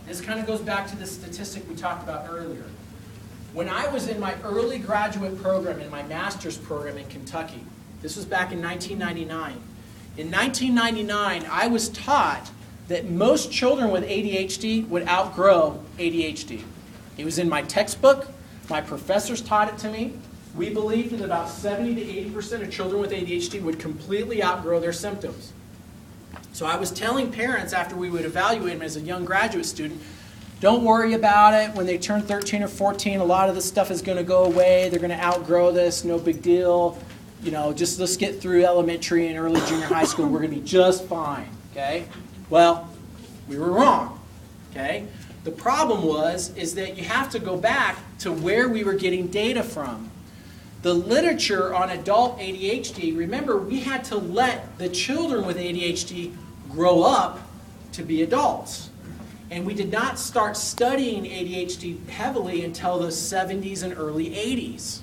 This kind of goes back to the statistic we talked about earlier. When I was in my early graduate program, in my master's program in Kentucky, this was back in 1999. In 1999, I was taught that most children with ADHD would outgrow ADHD. It was in my textbook. My professors taught it to me. We believed that about 70 to 80% of children with ADHD would completely outgrow their symptoms. So I was telling parents after we would evaluate them as a young graduate student, don't worry about it. When they turn 13 or 14, a lot of this stuff is going to go away. They're going to outgrow this, no big deal. You know, just let's get through elementary and early junior high school. We're going to be just fine, okay? Well, we were wrong, okay? The problem is that you have to go back to where we were getting data from. The literature on adult ADHD, remember, we had to let the children with ADHD grow up to be adults. And we did not start studying ADHD heavily until the 70s and early 80s.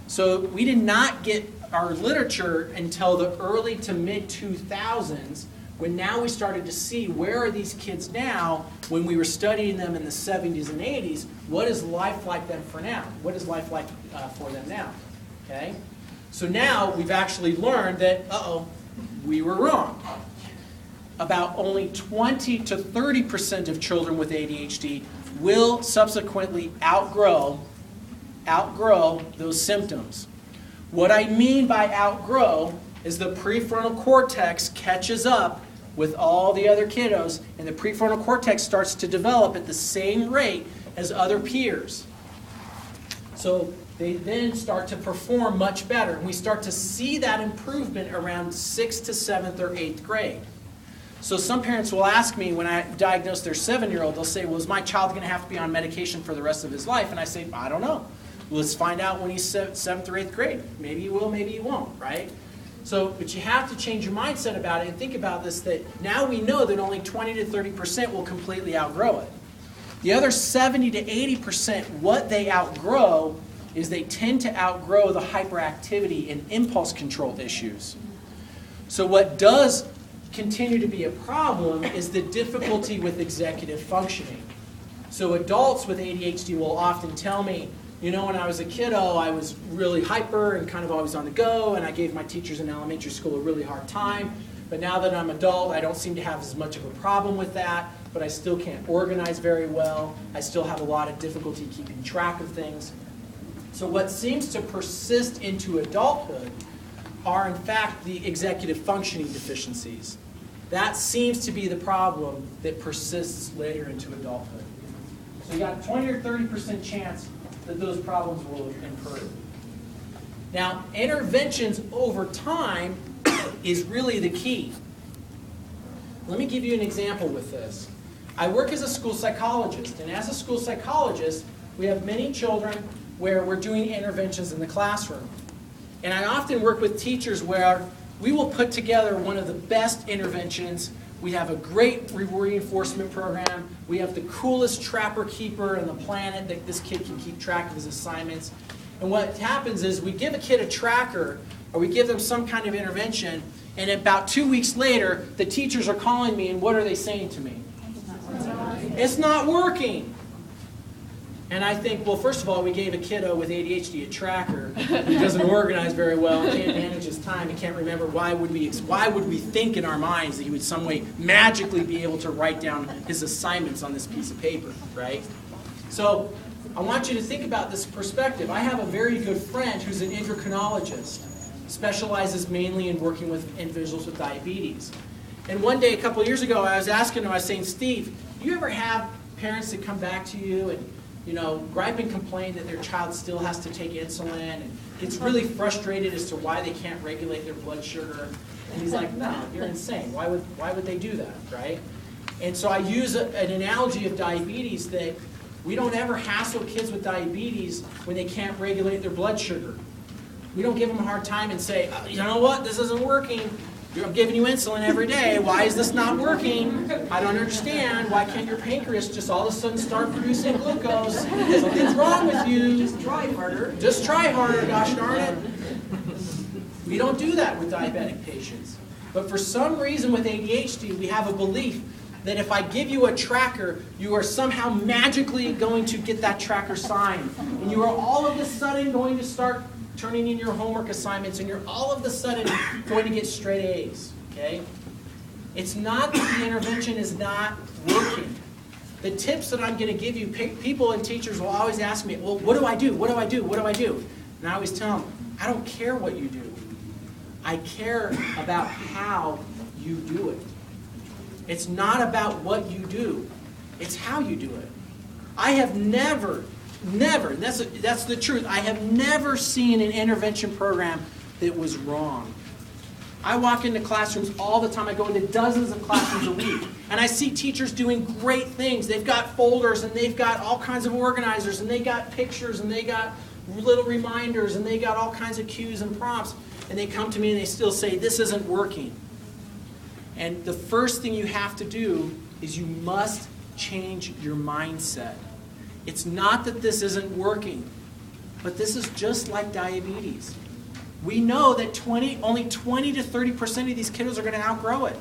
So we did not get our literature until the early to mid-2000s, when now we started to see where are these kids now when we were studying them in the 70s and 80s. What is life like them for now? What is life like for them now? Okay? So now we've actually learned that, we were wrong. About only 20 to 30% of children with ADHD will subsequently outgrow those symptoms. What I mean by outgrow is the prefrontal cortex catches up with all the other kiddos, and the prefrontal cortex starts to develop at the same rate as other peers. So they then start to perform much better, and we start to see that improvement around 6th to 7th or 8th grade. So some parents will ask me when I diagnose their 7-year-old, they'll say, well, is my child going to have to be on medication for the rest of his life? And I say, I don't know. Let's find out when he's 7th or 8th grade. Maybe he will, maybe he won't, right? So, but you have to change your mindset about it and think about this, that now we know that only 20 to 30% will completely outgrow it. The other 70 to 80%, what they outgrow is they tend to outgrow the hyperactivity and impulse control issues. So what does continue to be a problem is the difficulty with executive functioning. So adults with ADHD will often tell me, you know, when I was a kiddo, I was really hyper and kind of always on the go, and I gave my teachers in elementary school a really hard time. But now that I'm an adult, I don't seem to have as much of a problem with that, but I still can't organize very well. I still have a lot of difficulty keeping track of things. So what seems to persist into adulthood are, in fact, the executive functioning deficiencies. That seems to be the problem that persists later into adulthood. So you got 20 or 30% chance that those problems will improve. Now, interventions over time is really the key. Let me give you an example with this. I work as a school psychologist, and as a school psychologist, we have many children where we're doing interventions in the classroom. And I often work with teachers where we will put together one of the best interventions. We have a great reinforcement program. We have the coolest trapper keeper on the planet that this kid can keep track of his assignments. And what happens is we give a kid a tracker, or we give them some kind of intervention, and about 2 weeks later, the teachers are calling me, and what are they saying to me? It's not working. And I think, well, first of all, we gave a kiddo with ADHD a tracker who doesn't organize very well, can't manage his time, and can't remember. Why would we think in our minds that he would some way magically be able to write down his assignments on this piece of paper, right? So I want you to think about this perspective. I have a very good friend who's an endocrinologist, specializes mainly in working with individuals with diabetes. And one day, a couple of years ago, I was asking him, I was saying, Steve, do you ever have parents that come back to you and gripe and complain that their child still has to take insulin and gets really frustrated as to why they can't regulate their blood sugar? And he's like, no, you're insane. Why would they do that, right? And so I use an analogy of diabetes that we don't ever hassle kids with diabetes when they can't regulate their blood sugar. We don't give them a hard time and say, you know what, this isn't working. I'm giving you insulin every day. Why is this not working? I don't understand. Why can't your pancreas just all of a sudden start producing glucose? Something's wrong with you. Just try harder. Just try harder, gosh darn it. We don't do that with diabetic patients. But for some reason with ADHD, we have a belief that if I give you a tracker, you are somehow magically going to get that tracker signed. And you are all of a sudden going to start turning in your homework assignments, and you're all of a sudden going to get straight A's, okay? It's not that the intervention is not working. The tips that I'm going to give you, people and teachers will always ask me, well, what do I do? What do I do? What do I do? And I always tell them, I don't care what you do. I care about how you do it. It's not about what you do. It's how you do it. I have never, that's the truth, I have never seen an intervention program that was wrong. I walk into classrooms all the time. I go into dozens of classrooms a week, and I see teachers doing great things. They've got folders, and they've got all kinds of organizers, and they got pictures, and they got little reminders, and they got all kinds of cues and prompts, and they come to me and they still say, this isn't working. And the first thing you have to do is you must change your mindset. It's not that this isn't working, but this is just like diabetes. We know that only 20 to 30% of these kiddos are going to outgrow it.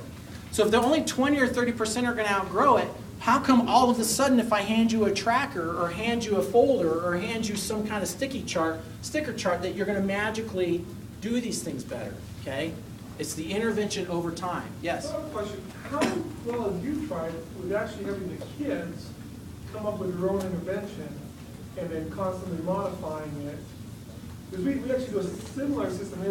So if they're only 20 or 30% are going to outgrow it, how come all of a sudden if I hand you a tracker or hand you a folder or hand you some kind of sticker chart, that you're going to magically do these things better, okay? It's the intervention over time. Yes? I have a question. How well have you tried with actually having the kids come up with their own intervention and then constantly modifying it? Because we actually do a similar system.